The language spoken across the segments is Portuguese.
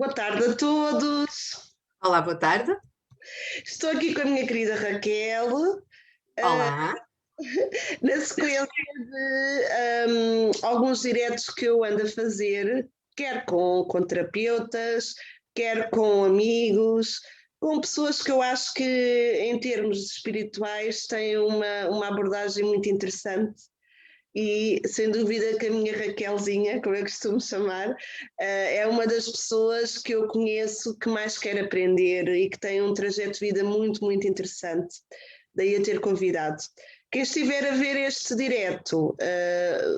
Boa tarde a todos. Olá, boa tarde. Estou aqui com a minha querida Raquel, Olá. na sequência de alguns diretos que eu ando a fazer, quer com terapeutas, quer com amigos, com pessoas que eu acho que, em termos espirituais, têm uma abordagem muito interessante. E sem dúvida que a minha Raquelzinha, como eu costumo chamar, é uma das pessoas que eu conheço que mais quer aprender e que tem um trajeto de vida muito, muito interessante. Daí a ter convidado. Quem estiver a ver este direto,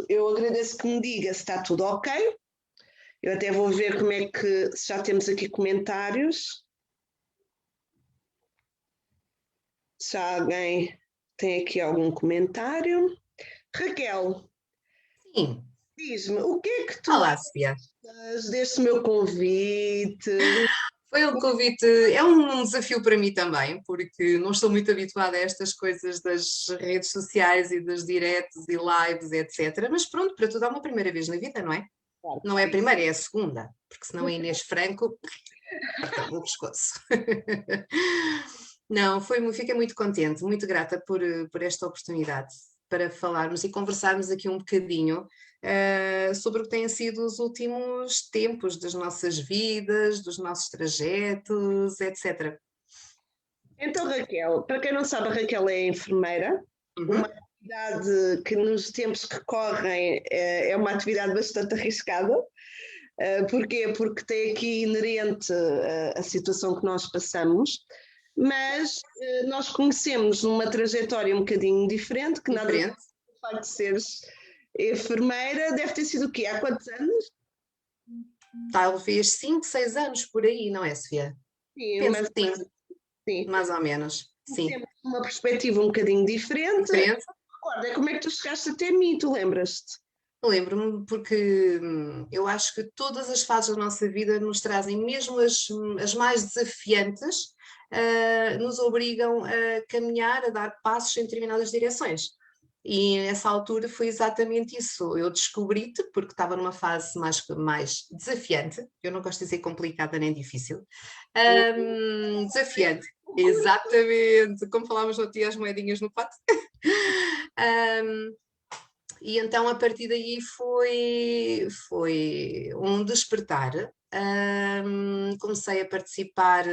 eu agradeço que me diga se está tudo ok. Eu até vou ver como é que se já temos aqui comentários. Se alguém tem aqui algum comentário. Raquel, Sim. diz-me, o que é que tu Olá, Sofia. achas deste meu convite? Foi um convite, é um desafio para mim também, porque não estou muito habituada a estas coisas das redes sociais e dos diretos e lives, etc. Mas pronto, para tudo há uma primeira vez na vida, não é? Claro que Não é a sim. primeira, é a segunda, porque senão a Inês Franco corta-me o pescoço. Não, fiquei muito contente, muito grata por esta oportunidade para falarmos e conversarmos aqui um bocadinho sobre o que têm sido os últimos tempos das nossas vidas, dos nossos trajetos, etc. Então, Raquel, para quem não sabe, a Raquel é enfermeira, uma Uhum. atividade que nos tempos que correm é uma atividade bastante arriscada. Porquê? Porque tem aqui inerente a situação que nós passamos, mas nós conhecemos numa trajetória um bocadinho diferente, que nada do Diferente. facto de seres enfermeira, deve ter sido o quê? Há quantos anos? Talvez 5, 6 anos por aí, não é, Sofia? Sim, Penso mas que sim, sim, mais ou menos. Sim. temos uma perspectiva um bocadinho diferente. Diferente. Recorda, como é que tu chegaste até mim, tu lembras-te? Lembro-me porque eu acho que todas as fases da nossa vida nos trazem, mesmo as mais desafiantes, nos obrigam a caminhar, a dar passos em determinadas direções. E nessa altura foi exatamente isso. Eu descobri-te porque estava numa fase mais desafiante, eu não gosto de dizer complicada nem difícil, desafiante. Exatamente, como falávamos no dia, as moedinhas no pato. E então a partir daí foi um despertar. Comecei a participar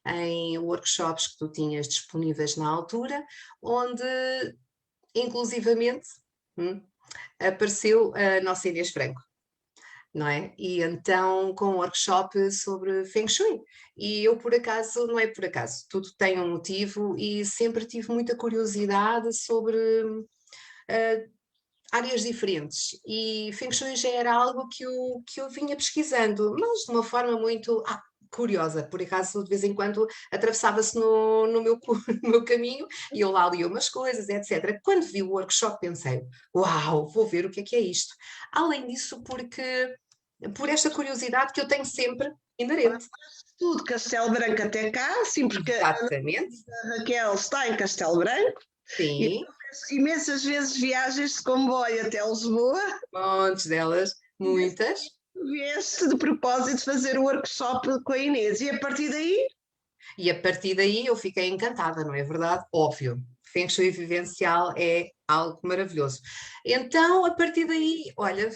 em workshops que tu tinhas disponíveis na altura, onde inclusivamente apareceu a nossa Inês Franco, não é? E então com um workshop sobre Feng Shui. E eu por acaso, não é por acaso, tudo tem um motivo e sempre tive muita curiosidade sobre áreas diferentes e Feng Shui já era algo que eu vinha pesquisando, mas de uma forma muito curiosa, por acaso de vez em quando atravessava-se no meu, no meu caminho e eu lá lia umas coisas, etc. Quando vi o workshop pensei, uau, vou ver o que é isto. Além disso, porque por esta curiosidade que eu tenho sempre inerente. Tudo Castelo Branco até cá, sim, porque Exatamente, a Raquel está em Castelo Branco e sim, fez imensas vezes viagens de comboio até Lisboa. montes delas, muitas. Vieste de propósito fazer o workshop com a Inês e a partir daí, E a partir daí eu fiquei encantada, não é verdade? Óbvio. Feng Shui vivencial é algo maravilhoso. Então, a partir daí, olha,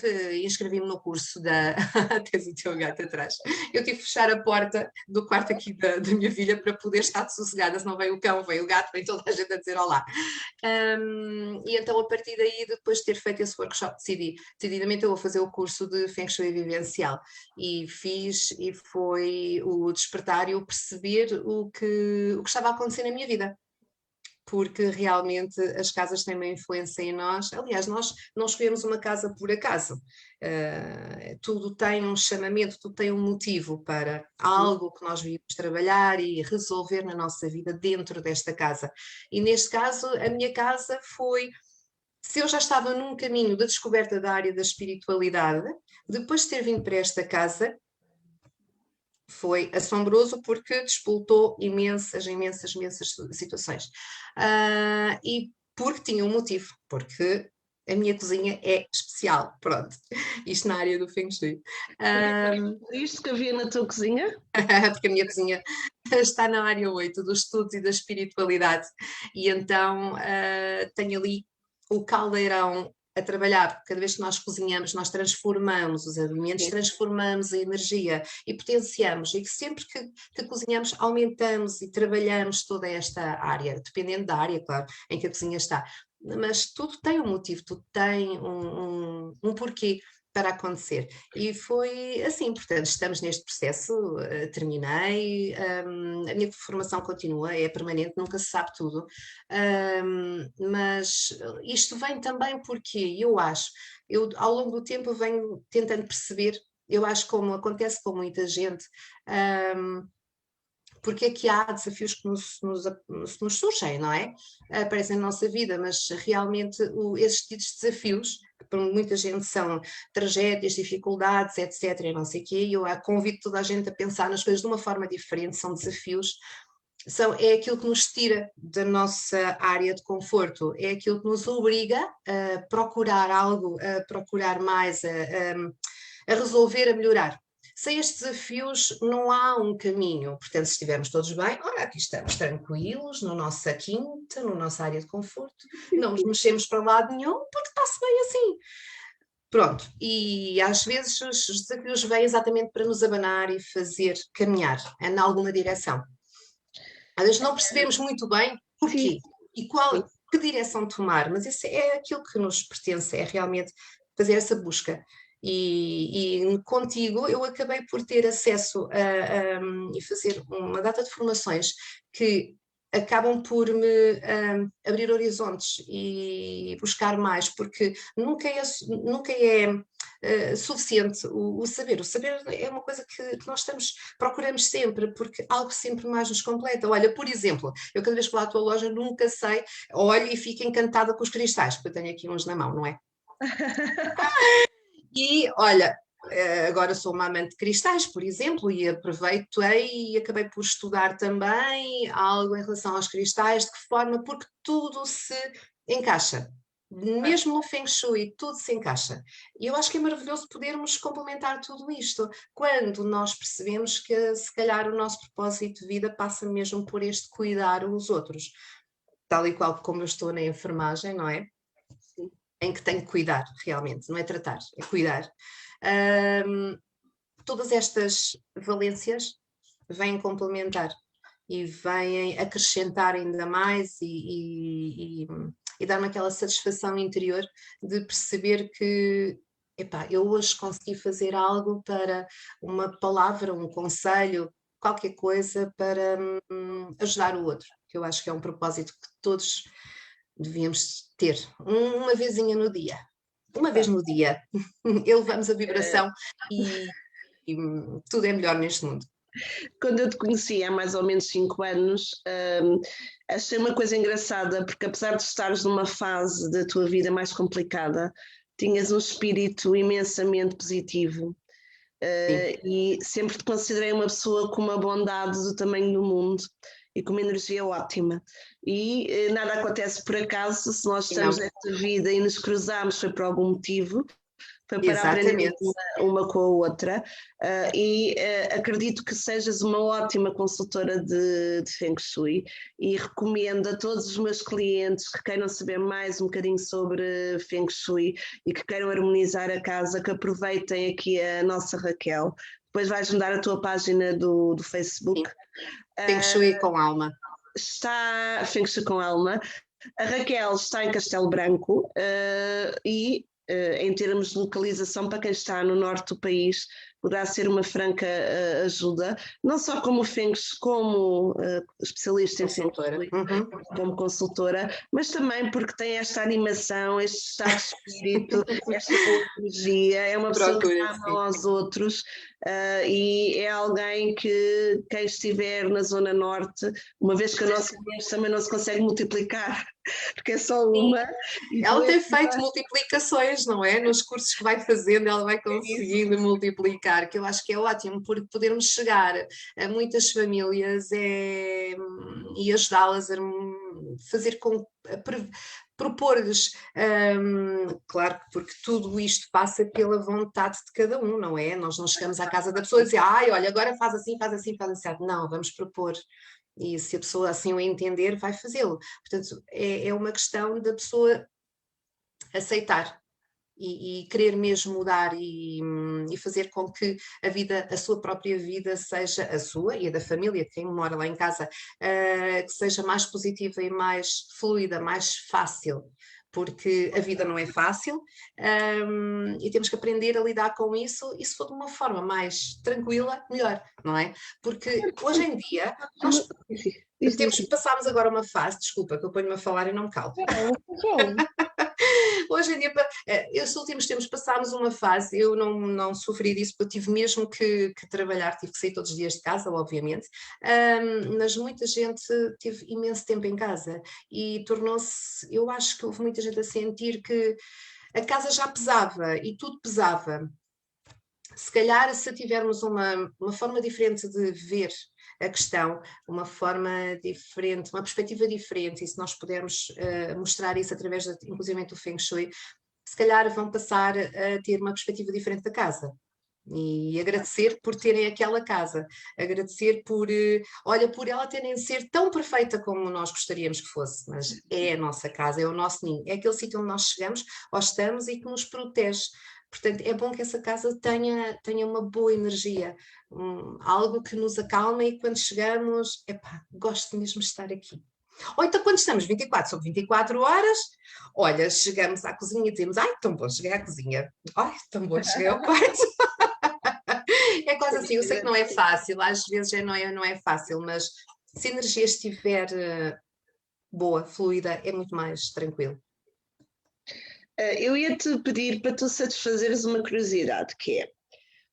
inscrevi-me no curso da. Tens o teu gato atrás. Eu tive que fechar a porta do quarto aqui da minha filha para poder estar sossegada, senão vem o cão, vem o gato, vem toda a gente a dizer olá. E então, a partir daí, depois de ter feito esse workshop, decididamente eu vou fazer o curso de Feng Shui vivencial. E fiz, e foi o despertar e o perceber o que estava a acontecer na minha vida. Porque realmente as casas têm uma influência em nós. Aliás, nós não escolhemos uma casa por acaso. Tudo tem um chamamento, tudo tem um motivo para algo que nós viemos trabalhar e resolver na nossa vida dentro desta casa. E neste caso, a minha casa foi. Se eu já estava num caminho da descoberta da área da espiritualidade, depois de ter vindo para esta casa, foi assombroso porque despoltou imensas situações. E porque tinha um motivo, porque a minha cozinha é especial, pronto, isto na área do Feng Shui. Isto que havia na tua cozinha? Porque a minha cozinha está na área 8 dos estudos e da espiritualidade, e então tenho ali o caldeirão a trabalhar, porque cada vez que nós cozinhamos, nós transformamos os alimentos, Sim. transformamos a energia e potenciamos, e que sempre que cozinhamos, aumentamos e trabalhamos toda esta área, dependendo da área, claro, em que a cozinha está. Mas tudo tem um motivo, tudo tem um porquê para acontecer. E foi assim, portanto, estamos neste processo, terminei, a minha formação continua, é permanente, nunca se sabe tudo, mas isto vem também porque eu acho, eu ao longo do tempo venho tentando perceber, eu acho como acontece com muita gente, porque é que há desafios que nos surgem, não é? Aparecem na nossa vida, mas realmente esses desafios, que para muita gente são tragédias, dificuldades, etc., e não sei o quê, eu convido toda a gente a pensar nas coisas de uma forma diferente, são desafios, é aquilo que nos tira da nossa área de conforto, é aquilo que nos obriga a procurar algo, a procurar mais, a resolver, a melhorar. Sem estes desafios não há um caminho, portanto, se estivermos todos bem, ora, aqui estamos tranquilos, na nossa quinta, na nossa área de conforto, não nos mexemos para lado nenhum, porque está-se bem assim. Pronto, e às vezes os desafios vêm exatamente para nos abanar e fazer caminhar em alguma direção. Às vezes não percebemos muito bem porquê e que direção tomar, mas isso é aquilo que nos pertence, é realmente fazer essa busca. E contigo eu acabei por ter acesso e fazer uma data de formações que acabam por me abrir horizontes e buscar mais, porque nunca é suficiente o saber. O saber é uma coisa que nós procuramos sempre, porque algo sempre mais nos completa. Olha, por exemplo, eu cada vez que vou à tua loja nunca sei, olho e fico encantada com os cristais, porque eu tenho aqui uns na mão, não é? E olha, agora sou uma amante de cristais, por exemplo, e aproveitei e acabei por estudar também algo em relação aos cristais, de que forma, porque tudo se encaixa. Mesmo no Feng Shui, tudo se encaixa. E eu acho que é maravilhoso podermos complementar tudo isto, quando nós percebemos que, se calhar, o nosso propósito de vida passa mesmo por este cuidar uns outros. Tal e qual como eu estou na enfermagem, não é? Em que tenho que cuidar, realmente, não é tratar, é cuidar. Todas estas valências vêm complementar e vêm acrescentar ainda mais e dar-me aquela satisfação interior de perceber que, epá, eu hoje consegui fazer algo para uma palavra, um conselho, qualquer coisa para ajudar o outro, que eu acho que é um propósito que todos devíamos ter, uma vezinha no dia. Uma vez no dia, elevamos a vibração e tudo é melhor neste mundo. Quando eu te conheci há mais ou menos 5 anos, achei uma coisa engraçada, porque apesar de estares numa fase da tua vida mais complicada, tinhas um espírito imensamente positivo. E sempre te considerei uma pessoa com uma bondade do tamanho do mundo e com uma energia ótima. E nada acontece por acaso, se nós estamos nesta vida e nos cruzamos foi por algum motivo, foi para aprender uma com a outra, acredito que sejas uma ótima consultora de Feng Shui e recomendo a todos os meus clientes que queiram saber mais um bocadinho sobre Feng Shui e que queiram harmonizar a casa, que aproveitem aqui a nossa Raquel. Depois vais-me dar a tua página do Facebook. Feng Shui com alma. Está Feng Shui com alma. A Raquel está em Castelo Branco e em termos de localização, para quem está no norte do país, poderá ser uma franca ajuda, não só como Feng Shui, como especialista em Feng Shui, como consultora, mas também porque tem esta animação, este estado de espírito, esta energia, é uma pessoa que ama aos outros e é alguém que quem estiver na zona norte, uma vez que a nossa rede também não se consegue multiplicar, porque é só uma. Ela tem feito multiplicações, não é? Nos cursos que vai fazendo, ela vai conseguindo multiplicar, que eu acho que é ótimo, porque podermos chegar a muitas famílias e ajudá-las a fazer com propor-lhes claro, porque tudo isto passa pela vontade de cada um, não é? Nós não chegamos à casa da pessoa e dizer, ai, olha, agora faz assim, faz assim, faz assim. Não, vamos propor. E se a pessoa assim o entender, vai fazê-lo. Portanto, é uma questão da pessoa aceitar e querer mesmo mudar e fazer com que a sua própria vida seja a sua e a da família, de quem mora lá em casa, que seja mais positiva e mais fluida, mais fácil. Porque a vida não é fácil, e temos que aprender a lidar com isso, e se for de uma forma mais tranquila, melhor, não é? Porque hoje em dia nós passámos agora uma fase, desculpa que eu ponho-me a falar e não me calo. Hoje em dia, estes últimos tempos passámos uma fase, eu não sofri disso, porque eu tive mesmo que trabalhar, tive que sair todos os dias de casa, obviamente, mas muita gente teve imenso tempo em casa e tornou-se, eu acho que houve muita gente a sentir que a casa já pesava e tudo pesava. Se calhar, se tivermos uma forma diferente de ver a questão, uma forma diferente, uma perspectiva diferente, e se nós pudermos mostrar isso através, inclusive, do Feng Shui, se calhar vão passar a ter uma perspectiva diferente da casa. E agradecer por terem aquela casa, agradecer olha, por ela terem ser tão perfeita como nós gostaríamos que fosse, mas é a nossa casa, é o nosso ninho, é aquele sítio onde nós chegamos ou estamos e que nos protege. Portanto, é bom que essa casa tenha uma boa energia, algo que nos acalma e quando chegamos, epá, gosto mesmo de estar aqui. Ou então quando estamos 24 sobre 24 horas, olha, chegamos à cozinha e dizemos, ai, tão bom, cheguei à cozinha, ai, tão bom, cheguei ao quarto. É quase assim, eu sei que não é fácil, às vezes não é fácil, mas se a energia estiver boa, fluida, é muito mais tranquilo. Eu ia-te pedir para tu satisfazeres uma curiosidade, que é,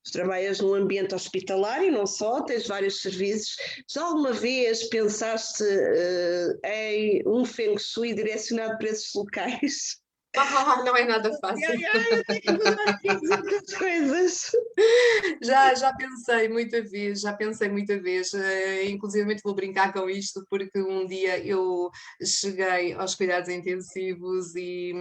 tu trabalhas num ambiente hospitalar e não só, tens vários serviços. Já alguma vez pensaste em um Feng Shui direcionado para esses locais? Não é nada fácil. Coisas. Já pensei muita vez, inclusive vou brincar com isto, porque um dia eu cheguei aos cuidados intensivos e,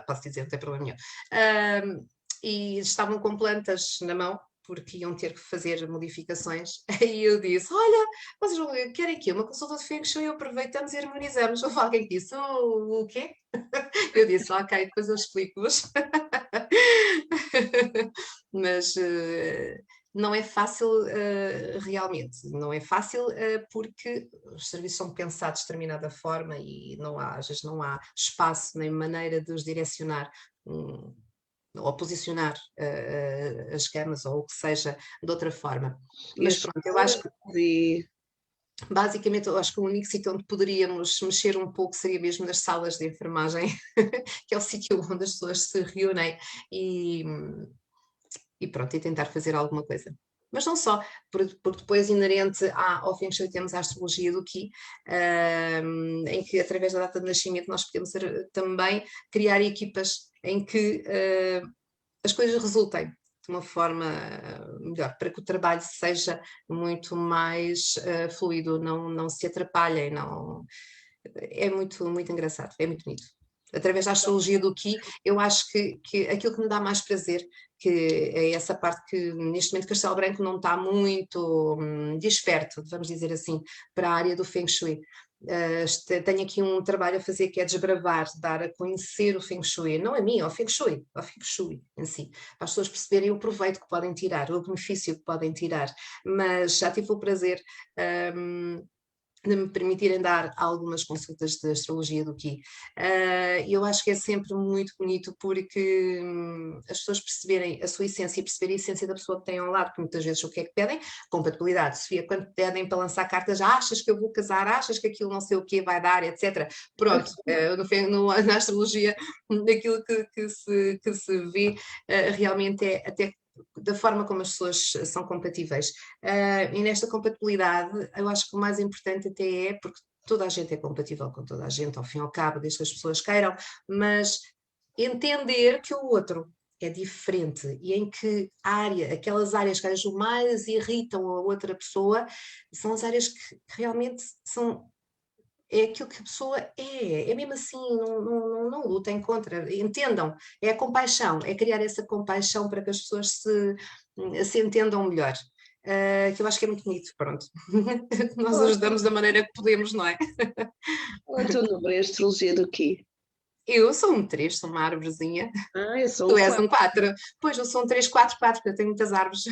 posso dizer, não tem problema nenhum, e estavam com plantas na mão, porque iam ter que fazer modificações, e eu disse, olha, vocês querem aqui uma consulta de Feng Shui, aproveitamos e harmonizamos. Houve alguém que disse, o quê? Eu disse, ok, depois eu explico-vos. Mas não é fácil realmente, não é fácil porque os serviços são pensados de determinada forma e às vezes não há espaço nem maneira de os direcionar ou posicionar as camas ou o que seja de outra forma. Mas pronto, eu acho que basicamente, eu acho que o único sítio onde poderíamos mexer um pouco seria mesmo nas salas de enfermagem, que é o sítio onde as pessoas se reúnem e pronto, e tentar fazer alguma coisa. Mas não só, porque depois inerente ao Feng Shui temos a astrologia do Qi, em que através da data de nascimento nós podemos também criar equipas em que as coisas resultem de uma forma melhor, para que o trabalho seja muito mais fluido, não se atrapalhem, não... É muito, muito engraçado, é muito bonito. Através da astrologia do Qi, eu acho que aquilo que me dá mais prazer, que é essa parte que neste momento Castelo Branco não está muito desperto, vamos dizer assim, para a área do Feng Shui. Tenho aqui um trabalho a fazer que é desbravar, dar a conhecer o Feng Shui, não a mim, ao Feng Shui em si, para as pessoas perceberem o proveito que podem tirar, o benefício que podem tirar, mas já tive o prazer de me permitirem dar algumas consultas de astrologia do Qi. Eu acho que é sempre muito bonito porque as pessoas perceberem a sua essência e perceberem a essência da pessoa que têm ao lado, porque muitas vezes o que é que pedem? Compatibilidade. Sofia, quando pedem para lançar cartas, achas que eu vou casar, achas que aquilo não sei o que vai dar, etc. Pronto, na astrologia, aquilo que se vê realmente é até da forma como as pessoas são compatíveis. E nesta compatibilidade, eu acho que o mais importante até é, porque toda a gente é compatível com toda a gente, ao fim e ao cabo, desde que as pessoas queiram, mas entender que o outro é diferente e em que aquelas áreas que às vezes mais irritam a outra pessoa, são as áreas que realmente são é aquilo que a pessoa é mesmo assim, não lutem contra, entendam, é a compaixão, é criar essa compaixão para que as pessoas se entendam melhor. Que eu acho que é muito bonito, pronto. Nós ajudamos da maneira que podemos, não é? Qual é o teu número? É a astrologia do quê? Eu sou um 3, sou uma árvorezinha. Eu sou Tu um és um 4. 4. Pois, eu sou um 3, 4, 4, porque eu tenho muitas árvores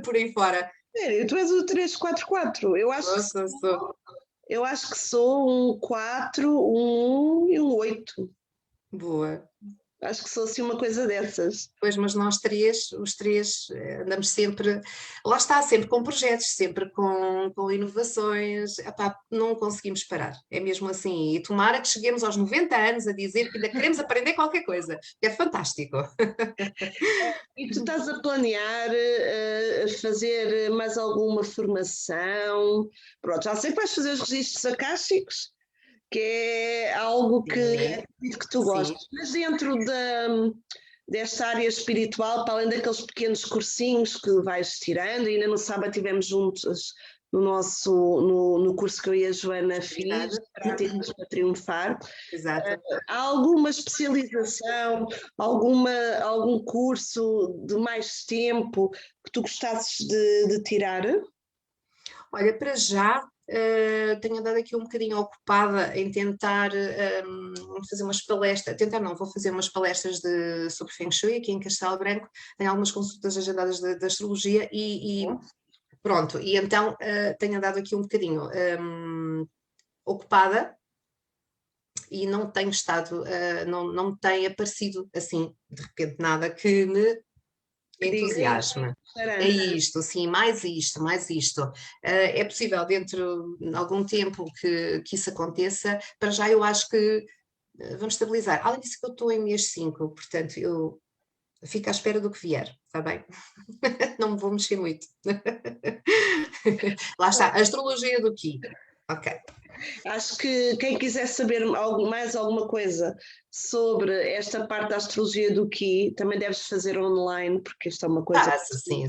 por aí fora. Sério, tu és o 344. Sou. Eu acho que sou um 4, um 1 e um 8. Boa. Acho que sou assim uma coisa dessas. Pois, mas nós três, os três, andamos sempre, lá está, sempre com projetos, sempre com inovações, epá, não conseguimos parar, é mesmo assim, e tomara que cheguemos aos 90 anos a dizer que ainda queremos aprender qualquer coisa, que é fantástico. E tu estás a planear fazer mais alguma formação? Pronto, já sei que vais fazer os registros acásticos, que é algo que Sim, acredito que tu sim. gostas, mas desta área espiritual, para além daqueles pequenos cursinhos que vais tirando, ainda no sábado estivemos juntos no curso que eu e a Joana fiz, Verdade. Práticas para Triunfar. Exato. Há alguma especialização, algum curso de mais tempo que tu gostasses de tirar? Olha, para já tenho andado aqui um bocadinho ocupada em tentar fazer umas palestras, tentar não, vou fazer umas palestras sobre Feng Shui aqui em Castelo Branco, tenho algumas consultas agendadas de astrologia e pronto, e então tenho andado aqui um bocadinho ocupada e não tenho estado, não me tem aparecido assim, de repente nada que me Que diga isto, entusiasma. É isto, sim, mais isto, mais isto. É possível dentro de algum tempo que isso aconteça. Para já eu acho que vamos estabilizar. Além disso que eu estou em mês 5, portanto eu fico à espera do que vier, está bem? Não me vou mexer muito. Lá está, a astrologia do Ki. Ok. Acho que quem quiser saber mais alguma coisa sobre esta parte da astrologia do Ki, também deves fazer online, porque isto é uma coisa Ah, sim,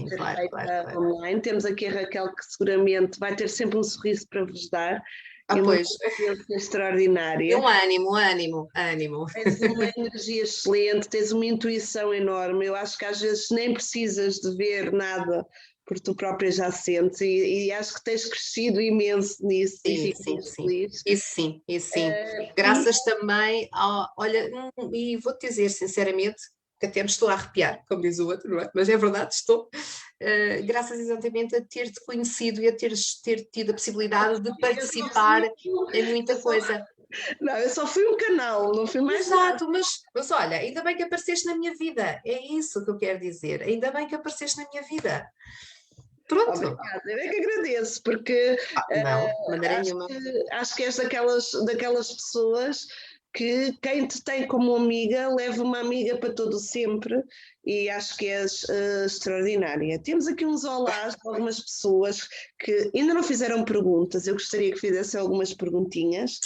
claro, claro, feita claro. online. Temos aqui a Raquel, que seguramente vai ter sempre um sorriso para vos dar Ah, e uma pois, consciência e extraordinária. um ânimo, ânimo, ânimo. Tens uma energia excelente, tens uma intuição enorme. Eu acho que às vezes nem precisas de ver nada, porque tu própria já sentes, e acho que tens crescido imenso nisso e Sim, fico sim, muito sim. feliz. Isso sim, isso sim. E Graças também ao, olha, e vou-te dizer sinceramente, que até me estou a arrepiar, como diz o outro, não é? Mas é verdade, estou. Graças exatamente a ter-te conhecido e a ter tido a possibilidade de eu só fui, participar em eu muita só, coisa. não, eu só fui um canal, não fui mais nada. Exato, mas olha, ainda bem que apareceste na minha vida. É isso que eu quero dizer. Ainda bem que apareceste na minha vida. Pronto. Obrigada, eu é que agradeço, porque Não, de maneira acho nenhuma. acho que és daquelas pessoas que quem te tem como amiga leva uma amiga para todo sempre e acho que és extraordinária. Temos aqui uns olás de algumas pessoas que ainda não fizeram perguntas, eu gostaria que fizessem algumas perguntinhas.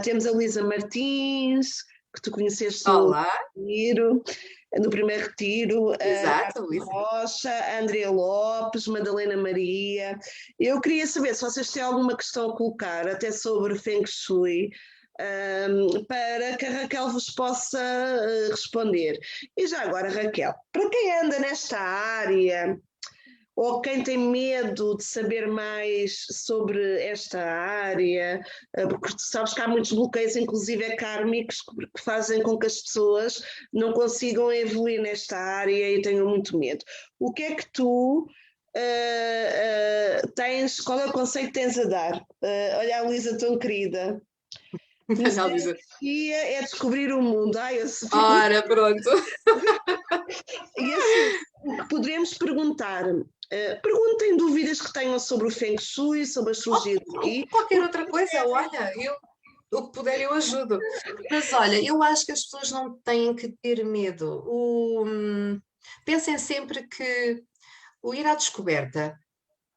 Temos a Luísa Martins, que tu conheceste Olá, no primeiro retiro, a exato, Carmen Luísa. Rocha, a Andrea Lopes, Madalena Maria. Eu queria saber se vocês têm alguma questão a colocar, até sobre Feng Shui, para que a Raquel vos possa responder. E já agora, Raquel, para quem anda nesta área, ou quem tem medo de saber mais sobre esta área, porque tu sabes que há muitos bloqueios, inclusive kármicos, que fazem com que as pessoas não consigam evoluir nesta área e tenham muito medo. O que é que tu tens, qual é o conceito que tens a dar? Olha a Luísa tão querida. Olha, Conhecer Luísa. a energia é descobrir o mundo. Ai, eu fico muito... Ora, pronto. E assim, o que poderemos perguntar? Perguntem dúvidas que tenham sobre o Feng Shui, sobre a astrologia do Qi. Qualquer outra coisa, olha, eu o que puder eu ajudo. Mas olha, eu acho que as pessoas não têm que ter medo. Pensem sempre que o ir à descoberta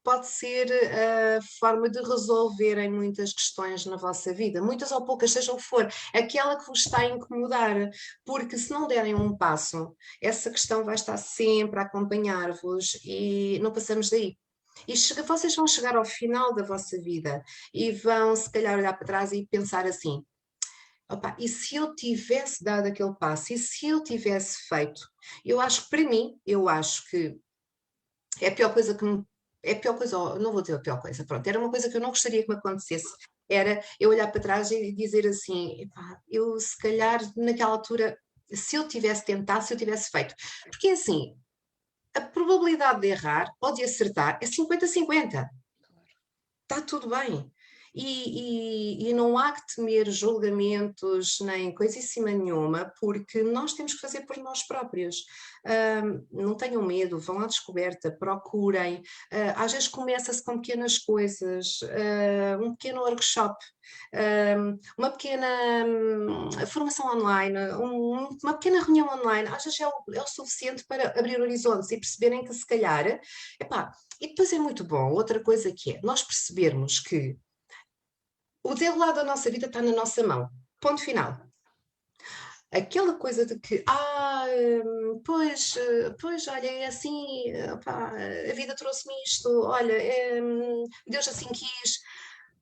pode ser a forma de resolverem muitas questões na vossa vida, muitas ou poucas, seja o que for, aquela que vos está a incomodar, porque se não derem um passo, essa questão vai estar sempre a acompanhar-vos e não passamos daí. E vocês vão chegar ao final da vossa vida e vão, se calhar, olhar para trás e pensar assim: opa, e se eu tivesse dado aquele passo? E se eu tivesse feito? Eu acho que, para mim, eu acho que é a pior coisa que me. É a pior coisa, não vou dizer a pior coisa, pronto, era uma coisa que eu não gostaria que me acontecesse, era eu olhar para trás e dizer assim, epá, eu se calhar naquela altura, se eu tivesse tentado, se eu tivesse feito, porque assim, a probabilidade de errar ou de acertar é 50-50, está tudo bem. E não há que temer julgamentos nem coisíssima nenhuma, porque nós temos que fazer por nós próprios. Não tenham medo, vão à descoberta, procurem. Às vezes começa-se com pequenas coisas, um pequeno workshop, uma pequena formação online, uma pequena reunião online, às vezes é o suficiente para abrir horizontes e perceberem que se calhar, epá, e depois é muito bom, outra coisa que é, nós percebermos que o desenrolar da nossa vida está na nossa mão. Ponto final. Aquela coisa de que, pois, olha, é assim, pá, a vida trouxe-me isto, olha, Deus assim quis.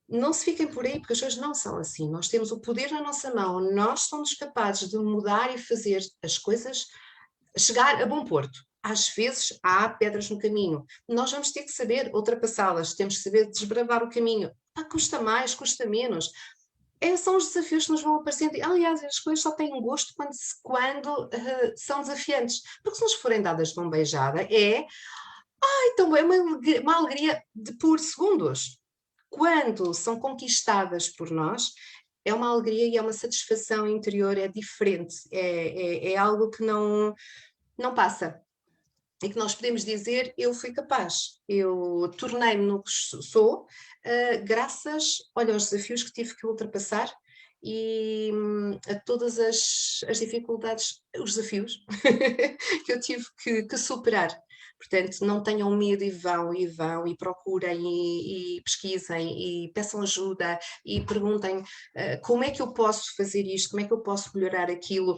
Não se fiquem por aí, porque as coisas não são assim. Nós temos o poder na nossa mão, nós somos capazes de mudar e fazer as coisas chegar a bom porto. Às vezes há pedras no caminho. Nós vamos ter que saber ultrapassá-las, temos que saber desbravar o caminho. Custa mais, custa menos. São os desafios que nos vão aparecendo. Aliás, as coisas só têm gosto quando são desafiantes. Porque se nos forem dadas de mão beijada, então é uma alegria por segundos. Quando são conquistadas por nós, é uma alegria e é uma satisfação interior, é diferente, é algo que não passa. E que nós podemos dizer, eu fui capaz, eu tornei-me no que sou, graças, olha, aos desafios que tive que ultrapassar e a todas as dificuldades, os desafios que eu tive que superar. Portanto, não tenham medo e vão e procurem e pesquisem e peçam ajuda e perguntem como é que eu posso fazer isto, como é que eu posso melhorar aquilo,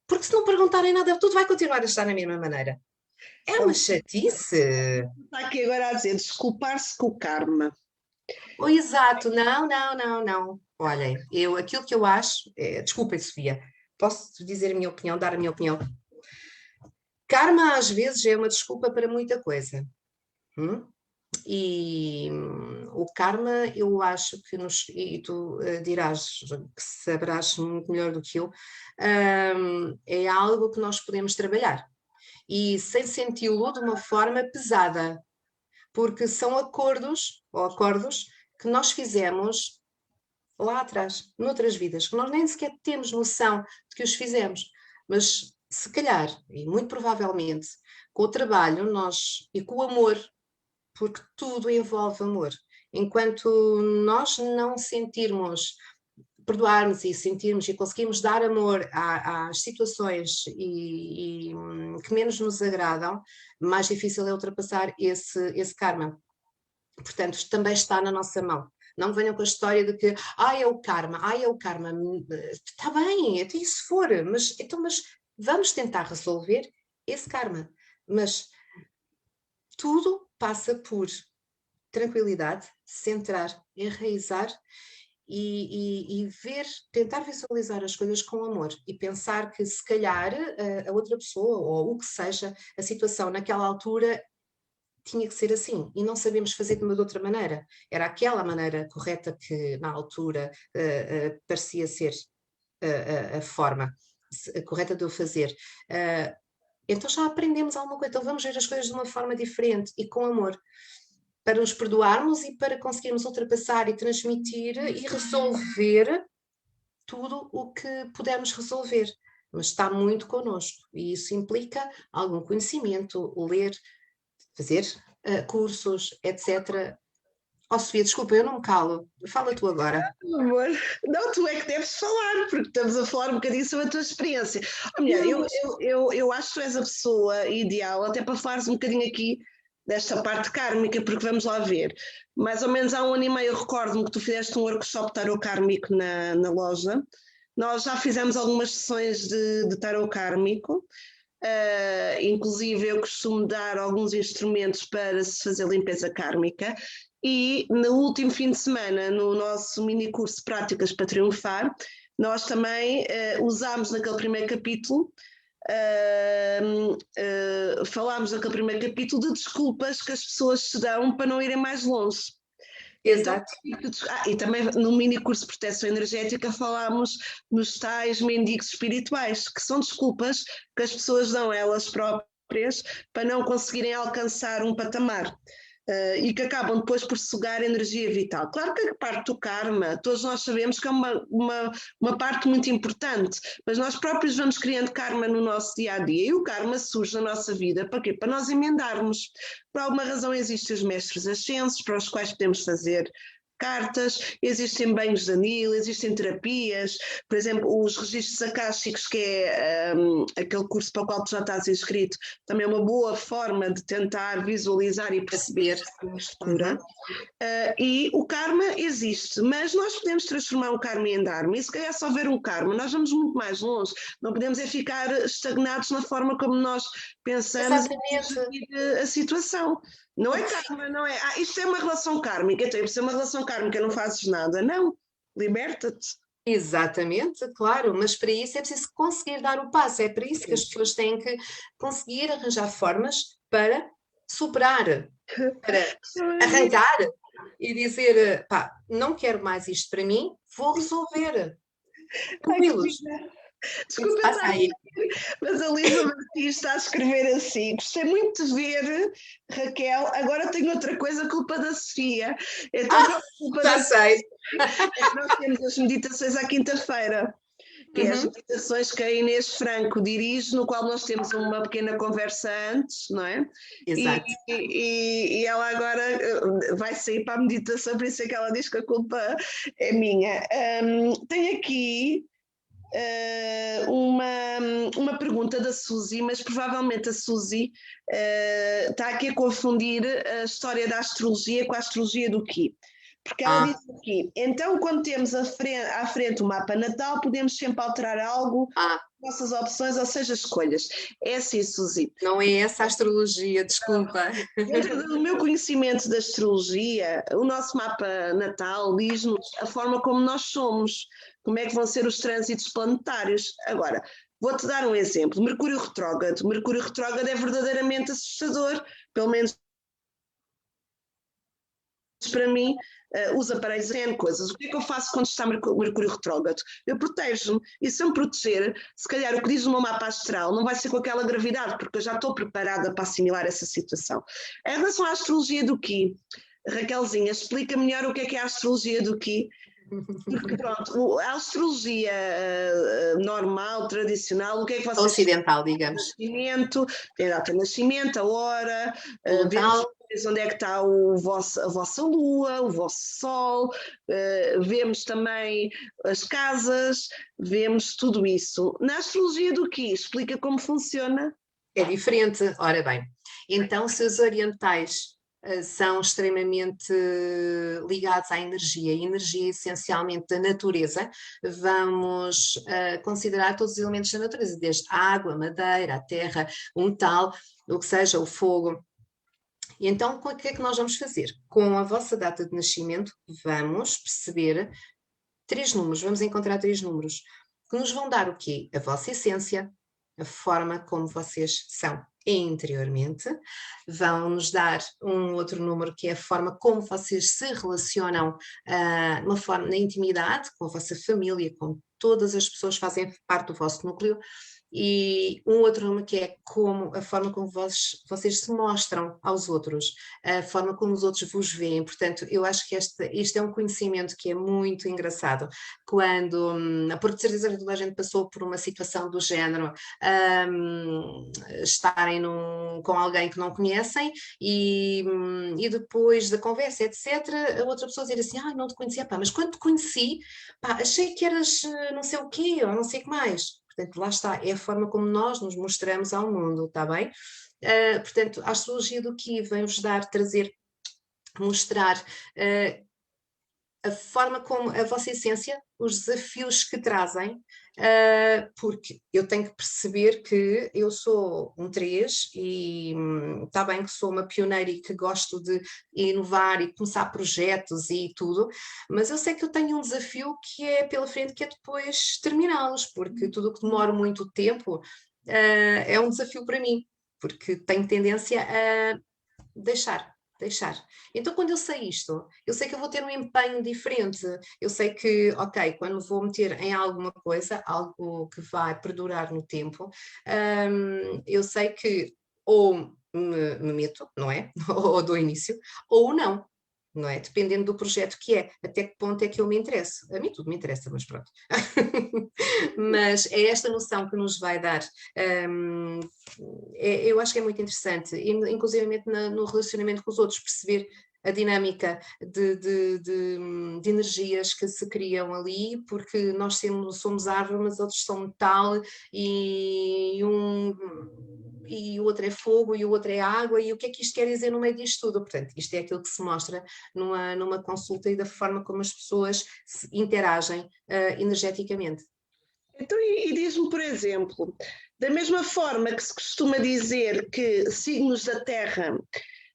porque se não perguntarem nada, tudo vai continuar a estar na mesma maneira. É uma chatice. Está aqui agora a dizer, desculpar-se com o karma. Exato, não. Olhem, aquilo que eu acho, desculpem, Sofia, posso dizer a minha opinião, dar a minha opinião. Karma às vezes é uma desculpa para muita coisa. E o karma, eu acho que e tu dirás que saberás muito melhor do que eu, é algo que nós podemos trabalhar. E sem senti-lo de uma forma pesada, porque são acordos que nós fizemos lá atrás, noutras vidas, que nós nem sequer temos noção de que os fizemos, mas se calhar, e muito provavelmente, com o trabalho e com o amor, porque tudo envolve amor, enquanto nós não sentirmos, perdoarmos e sentirmos e conseguirmos dar amor às situações que menos nos agradam, mais difícil é ultrapassar esse karma. Portanto, também está na nossa mão. Não venham com a história de que, é o karma. Está bem, até isso for, mas vamos tentar resolver esse karma. Mas tudo passa por tranquilidade, centrar, enraizar e tentar visualizar as coisas com amor e pensar que se calhar a outra pessoa ou o que seja, a situação naquela altura tinha que ser assim e não sabemos fazer de uma de outra maneira. Era aquela maneira correta que na altura parecia ser a forma correta de eu fazer. Então já aprendemos alguma coisa, então vamos ver as coisas de uma forma diferente e com amor, para nos perdoarmos e para conseguirmos ultrapassar e transmitir e resolver tudo o que pudermos resolver. Mas está muito connosco e isso implica algum conhecimento, ler, fazer cursos, etc. Sofia, desculpa, eu não me calo. Fala tu agora. Amor, não, tu é que deves falar, porque estamos a falar um bocadinho sobre a tua experiência. Mulher, eu acho que tu és a pessoa ideal até para falares um bocadinho aqui desta parte kármica, porque vamos lá ver. Mais ou menos há 1 ano e meio eu recordo-me que tu fizeste um workshop tarot kármico na loja. Nós já fizemos algumas sessões de tarot kármico. inclusive eu costumo dar alguns instrumentos para se fazer limpeza kármica. E no último fim de semana, no nosso mini curso Práticas para Triunfar, nós também usámos naquele primeiro capítulo, falámos naquele primeiro capítulo de desculpas que as pessoas se dão para não irem mais longe. Então, Exato. e também no mini curso de proteção energética falámos nos tais mendigos espirituais, que são desculpas que as pessoas dão a elas próprias para não conseguirem alcançar um patamar. E que acabam depois por sugar energia vital. Claro que a parte do karma, todos nós sabemos que é uma parte muito importante, mas nós próprios vamos criando karma no nosso dia-a-dia, e o karma surge na nossa vida, para quê? Para nós emendarmos. Por alguma razão existem os mestres ascensos, para os quais podemos fazer cartas, existem banhos de anil, existem terapias, por exemplo, os registros akáshicos, que é aquele curso para o qual tu já estás inscrito, também é uma boa forma de tentar visualizar e perceber a estrutura. E o karma existe, mas nós podemos transformar o karma em dharma, e se calhar só ver um karma, nós vamos muito mais longe, não podemos é ficar estagnados na forma como nós pensamos a situação. Não é karma, não é? Isto é uma relação kármica, então, se é uma relação kármica não fazes nada. Não, liberta-te. Exatamente, claro, mas para isso é preciso conseguir dar o passo, é para isso que as pessoas têm que conseguir arranjar formas para superar, para arrancar e dizer, pá, não quero mais isto para mim, vou resolver. Tranquilos. Desculpa estar aí, mas a Lisa Martins está a escrever assim. Gostei muito de ver, Raquel. Agora tenho outra coisa, culpa da Sofia. Então, culpa já sei. Nós temos as meditações à quinta-feira, que é as meditações que a Inês Franco dirige, no qual nós temos uma pequena conversa antes, não é? Exato. E ela agora vai sair para a meditação, por isso é que ela diz que a culpa é minha. Tem aqui uma pergunta da Suzy, mas provavelmente a Suzy está aqui a confundir a história da astrologia com a astrologia do Ki. Porque ela diz aqui, então quando temos à frente o mapa natal, podemos sempre alterar algo, nossas opções, ou seja, escolhas. É assim, Suzy. Não é essa a astrologia, desculpa. Dentro do meu conhecimento da astrologia, o nosso mapa natal diz-nos a forma como nós somos, como é que vão ser os trânsitos planetários. Agora, vou-te dar um exemplo. Mercúrio retrógrado. Mercúrio retrógrado é verdadeiramente assustador, pelo menos para mim, os aparelhos têm coisas. O que é que eu faço quando está Mercúrio retrógrado? Eu protejo-me. E se eu me proteger, se calhar o que diz o meu mapa astral não vai ser com aquela gravidade, porque eu já estou preparada para assimilar essa situação. Em relação à astrologia do Ki, Raquelzinha, explica melhor o que é a astrologia do Ki. Porque pronto, a astrologia normal, tradicional, o que é que vocês... Ocidental, digamos. Nascimento, tem a data de nascimento, a hora, onde é que está a vossa lua, o vosso sol, vemos também as casas, vemos tudo isso. Na astrologia do Ki, explica como funciona? É diferente, ora bem. Então, se os orientais são extremamente ligados à energia, e energia essencialmente da natureza, vamos considerar todos os elementos da natureza, desde a água, a madeira, a terra, o metal, o que seja, o fogo. E então, o que é que nós vamos fazer? Com a vossa data de nascimento, vamos perceber 3 números, vamos encontrar 3 números, que nos vão dar o quê? A vossa essência, a forma como vocês são interiormente, vão-nos dar um outro número que é a forma como vocês se relacionam na intimidade, com a vossa família, com todas as pessoas que fazem parte do vosso núcleo, e um outro número que é a forma como vocês se mostram aos outros, a forma como os outros vos veem. Portanto, eu acho que este é um conhecimento que é muito engraçado, porque de certeza toda a gente passou por uma situação do género, estarem com alguém que não conhecem e depois da conversa, etc., a outra pessoa dizer assim, não te conhecia, mas quando te conheci, achei que eras não sei o quê, ou não sei o que mais. Portanto, lá está, é a forma como nós nos mostramos ao mundo, está bem? Portanto, a astrologia do Ki vem-vos trazer, mostrar a forma como a vossa essência, os desafios que trazem, porque eu tenho que perceber que eu sou um 3 e está bem que sou uma pioneira e que gosto de inovar e começar projetos e tudo, mas eu sei que eu tenho um desafio que é pela frente, que é depois terminá-los, porque tudo o que demora muito tempo, é um desafio para mim, porque tenho tendência a deixar. Então, quando eu sei isto, eu sei que eu vou ter um empenho diferente. Eu sei que, ok, quando vou meter em alguma coisa, algo que vai perdurar no tempo, eu sei que ou me meto, não é? Ou dou início, ou não. Não é? Dependendo do projeto que é, até que ponto é que eu me interesso. A mim tudo me interessa, mas pronto. Mas é esta noção que nos vai dar. Um, eu acho que é muito interessante, inclusive no relacionamento com os outros, perceber a dinâmica de energias que se criam ali, porque nós somos árvore, mas outros são metal, e o outro é fogo, e o outro é água, e o que é que isto quer dizer no meio disto tudo? Portanto, isto é aquilo que se mostra numa consulta e da forma como as pessoas interagem energeticamente. Então, e diz-me, por exemplo, da mesma forma que se costuma dizer que signos da Terra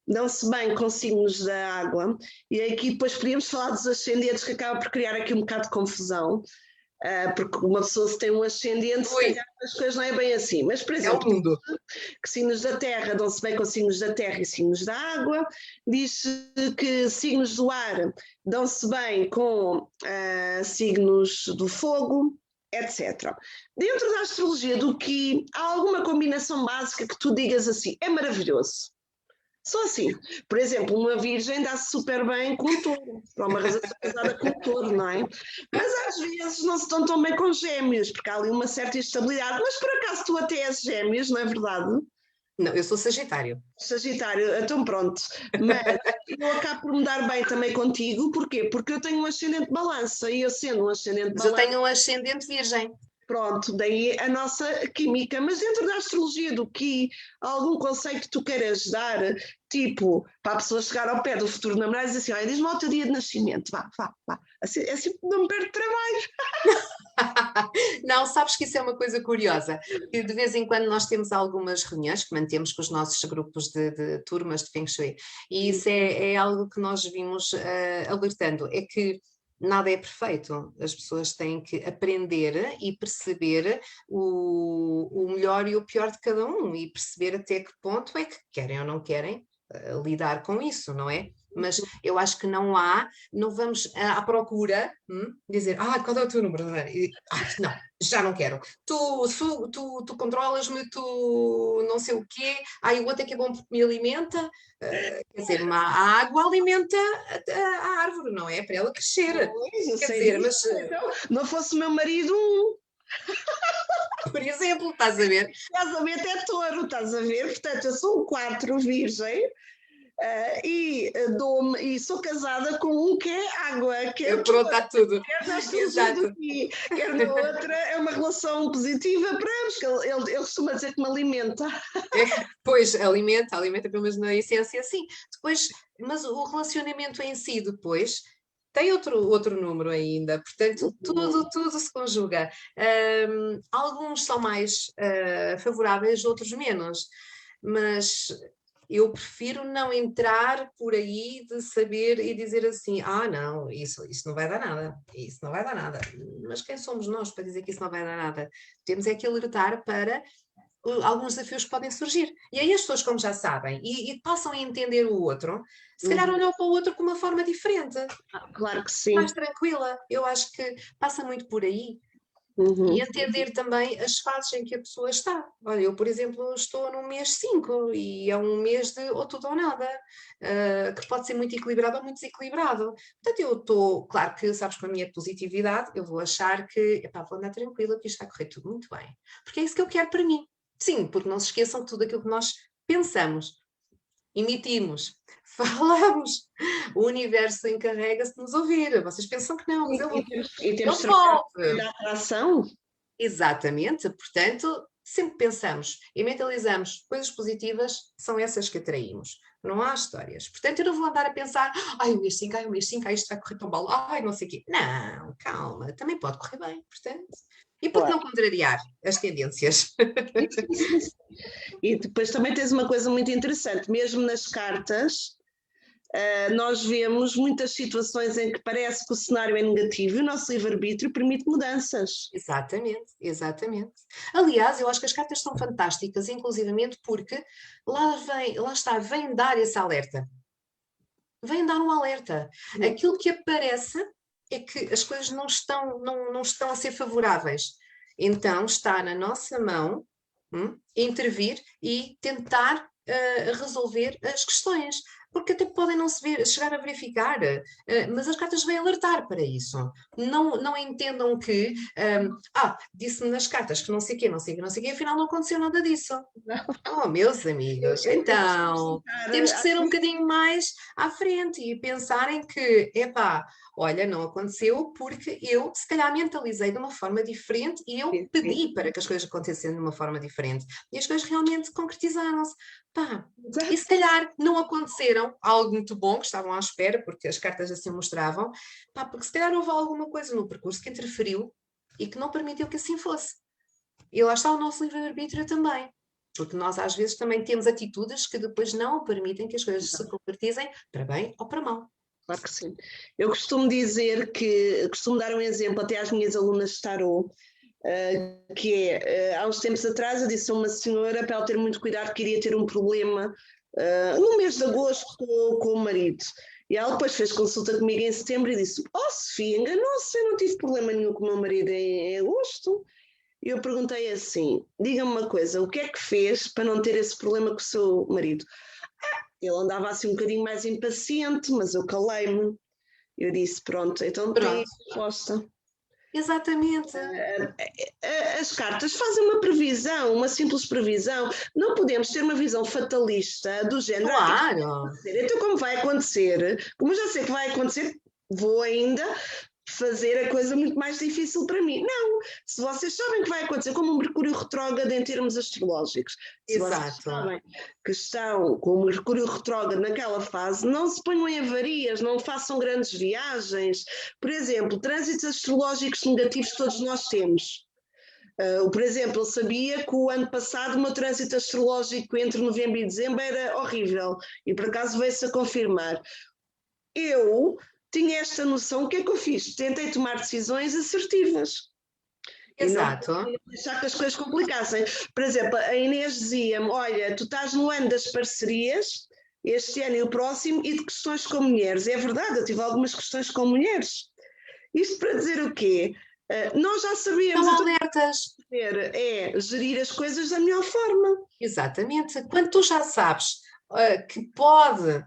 dão-se bem com signos da água, e aqui depois podíamos falar dos ascendentes, que acaba por criar aqui um bocado de confusão, porque uma pessoa se tem um ascendente, se calhar as coisas não é bem assim, mas, por exemplo, é o mundo. Que signos da Terra dão-se bem com signos da Terra e signos da água, diz que signos do ar dão-se bem com signos do fogo, etc. Dentro da astrologia do Qi, há alguma combinação básica que tu digas assim, é maravilhoso? Só assim. Por exemplo, uma virgem dá-se super bem com um touro, por uma razão de ser casada com um touro, não é? Mas às vezes não se dão tão bem com gêmeos, porque há ali uma certa instabilidade. Mas por acaso tu até és gêmeos, não é verdade? Não, eu sou Sagitário. Sagitário, então pronto. Mas eu acabo por me dar bem também contigo, porquê? Porque eu tenho um ascendente de balança, e eu sendo um ascendente de Mas eu balança, tenho um ascendente virgem. pronto, daí a nossa química. Mas dentro da astrologia do Qi, há algum conceito que tu queiras dar, tipo, para a pessoa chegar ao pé do futuro namorado e dizer assim, olha, diz-me o teu dia de nascimento, vá. Assim não me perco trabalho. Não, sabes que isso é uma coisa curiosa, que de vez em quando nós temos algumas reuniões que mantemos com os nossos grupos de turmas de Feng Shui, e isso é algo que nós vimos alertando, é que nada é perfeito, as pessoas têm que aprender e perceber o melhor e o pior de cada um, e perceber até que ponto é que querem ou não querem lidar com isso, não é? Mas eu acho que não vamos à procura, dizer, qual é o teu número? Não, já não quero. Tu controlas-me, tu não sei o quê, o outro é que é bom porque me alimenta. Quer dizer, a água alimenta a árvore, não é? Para ela crescer. Pois, Quer dizer, mas, então, não fosse meu marido por exemplo, estás a ver? casamento é touro, estás a ver? Portanto, eu sou um 4 virgem, e sou casada com um que é água, que é Pronto, está tudo. quer na astrologia Exato. do Qi, quer na outra, é uma relação positiva para ambos, que ele costuma dizer que me alimenta. Pois, alimenta pelo menos na essência, sim. Depois, mas o relacionamento em si depois tem outro número ainda, portanto, tudo se conjuga. Alguns são mais favoráveis, outros menos, mas eu prefiro não entrar por aí de saber e dizer assim, não, isso não vai dar nada, isso não vai dar nada. Mas quem somos nós para dizer que isso não vai dar nada? Temos é que alertar para alguns desafios que podem surgir. E aí as pessoas, como já sabem, e passam a entender o outro, se calhar olham para o outro com uma forma diferente, Claro que sim. mais tranquila. Eu acho que passa muito por aí. E entender também as fases em que a pessoa está. Olha, eu, por exemplo, estou no mês 5 e é um mês de ou tudo ou nada, que pode ser muito equilibrado ou muito desequilibrado. Portanto, eu estou, claro que sabes, com a minha positividade, eu vou achar que, vou andar tranquila, que isto vai correr tudo muito bem. Porque é isso que eu quero para mim. Sim, porque não se esqueçam de tudo aquilo que nós pensamos, emitimos, falamos. O universo encarrega-se de nos ouvir. Vocês pensam que não, mas E temos de trabalhar a atração? Exatamente, portanto, sempre pensamos e mentalizamos coisas positivas, são essas que atraímos. Não há histórias. Portanto, eu não vou andar a pensar, ai, o mês 5, ai, o mês 5, ai, isto vai correr tão mal, ai, não sei o quê. Não, calma, também pode correr bem, portanto. E por que Claro. não contrariar as tendências? E depois também tens uma coisa muito interessante, mesmo nas cartas, nós vemos muitas situações em que parece que o cenário é negativo e o nosso livre-arbítrio permite mudanças. Exatamente, exatamente. Aliás, eu acho que as cartas são fantásticas, inclusivamente porque lá está, vem dar esse alerta. Vem dar um alerta. Aquilo que aparece é que as coisas não estão a ser favoráveis. Então está na nossa mão intervir e tentar resolver as questões. Porque até podem não se chegar a verificar, mas as cartas vêm alertar para isso. Não entendam que, disse-me nas cartas que não sei o quê, não sei o quê, não sei o quê, afinal não aconteceu nada disso. Oh, meus amigos, então temos que ser um bocadinho mais à frente e pensarem que, epá, olha, não aconteceu porque eu se calhar mentalizei de uma forma diferente e eu pedi para que as coisas acontecessem de uma forma diferente. E as coisas realmente concretizaram-se. Pá, e se calhar não aconteceram algo muito bom que estavam à espera, porque as cartas assim mostravam, pá, porque se calhar houve alguma coisa no percurso que interferiu e que não permitiu que assim fosse. E lá está o nosso livre-arbítrio também. Porque nós às vezes também temos atitudes que depois não permitem que as coisas se concretizem para bem ou para mal. Claro que sim. Eu costumo dizer costumo dar um exemplo até às minhas alunas de tarot, que é, há uns tempos atrás eu disse a uma senhora para ela ter muito cuidado que iria ter um problema no mês de agosto com o marido. E ela depois fez consulta comigo em setembro e disse, Sofia, enganou-se, eu não tive problema nenhum com o meu marido em agosto. E eu perguntei assim, diga-me uma coisa, o que é que fez para não ter esse problema com o seu marido? Ele andava assim um bocadinho mais impaciente, mas eu calei-me. Eu disse, pronto, então tem Pronto. a resposta. Exatamente. As cartas fazem uma previsão, uma simples previsão. Não podemos ter uma visão fatalista do género. Claro. Então, como vai acontecer? Como eu já sei que vai acontecer, vou ainda fazer a coisa muito mais difícil para mim. Não, se vocês sabem que vai acontecer, como um Mercúrio retrógrado em termos astrológicos, se vocês sabem que estão com o Mercúrio retrógrado naquela fase, não se ponham em avarias, não façam grandes viagens. Por exemplo, trânsitos astrológicos negativos que todos nós temos. Por exemplo, eu sabia que o ano passado o meu trânsito astrológico entre novembro e dezembro era horrível e por acaso veio-se a confirmar. Eu tinha esta noção, o que é que eu fiz? Tentei tomar decisões assertivas. Exato. E não deixar que as coisas complicassem. Por exemplo, a Inês dizia-me, olha, tu estás no ano das parcerias, este ano e o próximo, e de questões com mulheres. É verdade, eu tive algumas questões com mulheres. Isto para dizer o quê? Nós já sabíamos. São alertas. É gerir as coisas da melhor forma. Exatamente. Quando tu já sabes que pode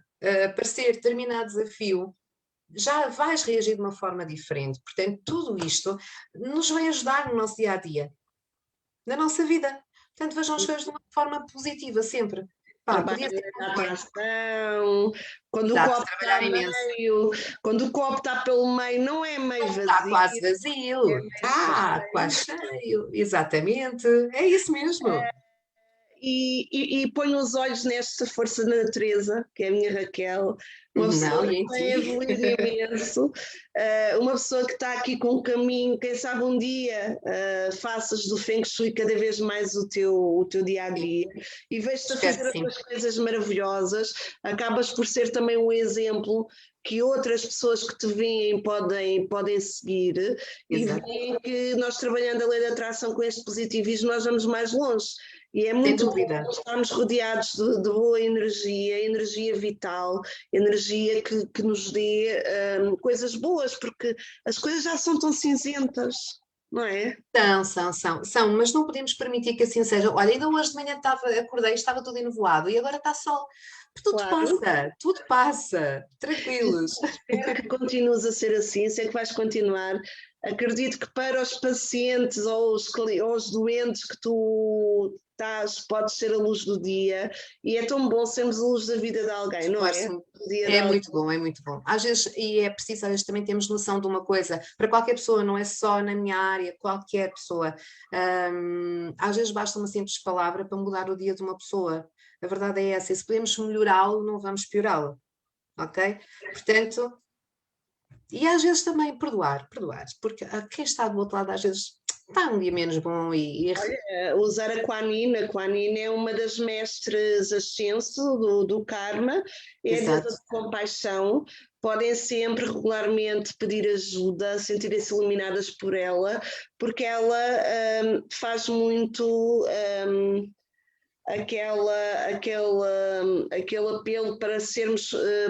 aparecer determinado desafio, já vais reagir de uma forma diferente. Portanto, tudo isto nos vai ajudar no nosso dia a dia, na nossa vida. Portanto, vejam as coisas de uma forma positiva sempre. Trabalho na atenção, quando o copo está meio, quando o copo está pelo meio, não é meio vazio. Está quase vazio, está quase cheio, exatamente, é isso mesmo. E ponho os olhos nesta força da natureza, que é a minha Raquel, uma pessoa que tem evoluído imenso, uma pessoa que está aqui com um caminho, quem sabe um dia faças do Feng Shui cada vez mais o teu dia-a-dia e vejo-te a fazer outras coisas maravilhosas, acabas por ser também um exemplo que outras pessoas que te veem podem seguir. Exato. E veem que nós trabalhando a lei da atração com este positivismo nós vamos mais longe. E é muito bom estarmos rodeados de boa energia vital, energia que nos dê coisas boas, porque as coisas já são tão cinzentas, não é? São, mas não podemos permitir que assim seja. Olha, ainda hoje de manhã acordei, estava tudo enuvolado e agora está sol. Tudo passa, tranquilos. Espero que continues a ser assim, sei que vais continuar. acredito que para os pacientes ou os doentes que tu estás, podes ser a luz do dia, e é tão bom sermos a luz da vida de alguém, não é? Esforço-me. É muito bom, é muito bom. Às vezes, e é preciso, às vezes também temos noção de uma coisa, para qualquer pessoa, não é só na minha área, qualquer pessoa. Às vezes basta uma simples palavra para mudar o dia de uma pessoa. A verdade é essa, e se podemos melhorá-lo, não vamos piorá-lo, ok? Portanto, e às vezes também perdoar, porque quem está do outro lado às vezes está um dia menos bom Usar a Kuan Yin é uma das mestres ascenso do karma, é a deusa de compaixão. Podem sempre regularmente pedir ajuda, sentirem-se iluminadas por ela, porque ela faz muito aquele apelo para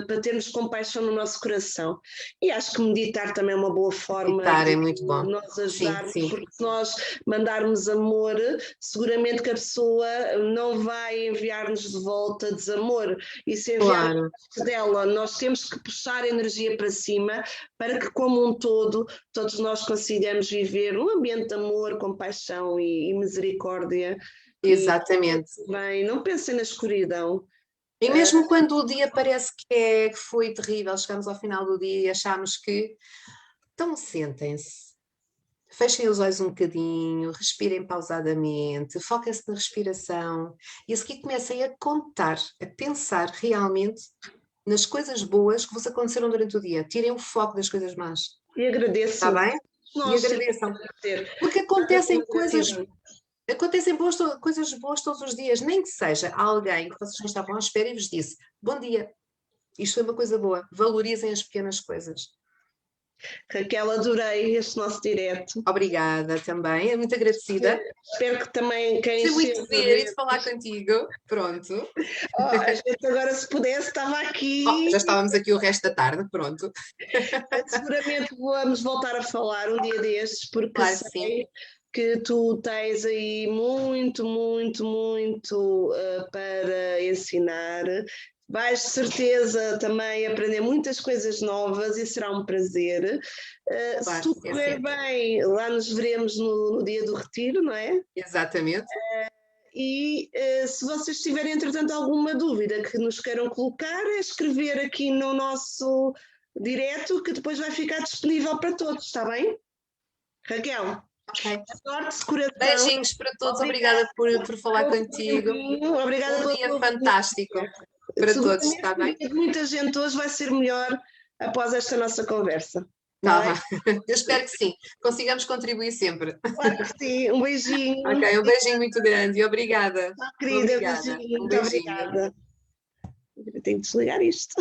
para termos compaixão no nosso coração. E acho que meditar também é uma boa forma de muito bom. nós ajudarmos, sim. porque se nós mandarmos amor, seguramente que a pessoa não vai enviar-nos de volta desamor. E se enviarmos dela, nós temos que puxar a energia para cima para que, como um todo, todos nós consigamos viver um ambiente de amor, compaixão e misericórdia. Exatamente. Bem, não pensem na escuridão. E mesmo quando o dia parece que foi terrível, chegamos ao final do dia e achamos que... Então sentem-se, fechem os olhos um bocadinho, respirem pausadamente, foquem-se na respiração e a seguir comecem a contar, a pensar realmente nas coisas boas que vos aconteceram durante o dia. Tirem o foco das coisas más. E agradeçam. Está bem? E agradeçam. Porque acontecem coisas... Acontecem coisas boas todos os dias, nem que seja alguém que vocês não estavam à espera e vos disse: bom dia, isto foi uma coisa boa, valorizem as pequenas coisas. Raquel, adorei este nosso direto. Obrigada também, muito agradecida. Espero que também quem... Gostei muito de ver e de falar contigo. Pronto. A gente agora, se pudesse, estava aqui. Já estávamos aqui o resto da tarde, pronto. Seguramente vamos voltar a falar um dia destes, porque claro, sei que tu tens aí muito para ensinar. Vais de certeza também aprender muitas coisas novas e será um prazer. Se tudo correr bem, lá nos veremos no dia do retiro, não é? Exatamente. E se vocês tiverem, entretanto, alguma dúvida que nos queiram colocar, é escrever aqui no nosso direto, que depois vai ficar disponível para todos, está bem? Raquel? Ok. Sorte, coração. Beijinhos para todos, obrigada por falar contigo. Obrigada pelo dia fantástico para todos, está bem? Muita gente hoje vai ser melhor após esta nossa conversa. Eu espero que sim, consigamos contribuir sempre. Claro que sim, um beijinho. Ok, um beijinho muito grande e obrigada. Querida, beijinho, muito obrigada. Tenho que desligar isto.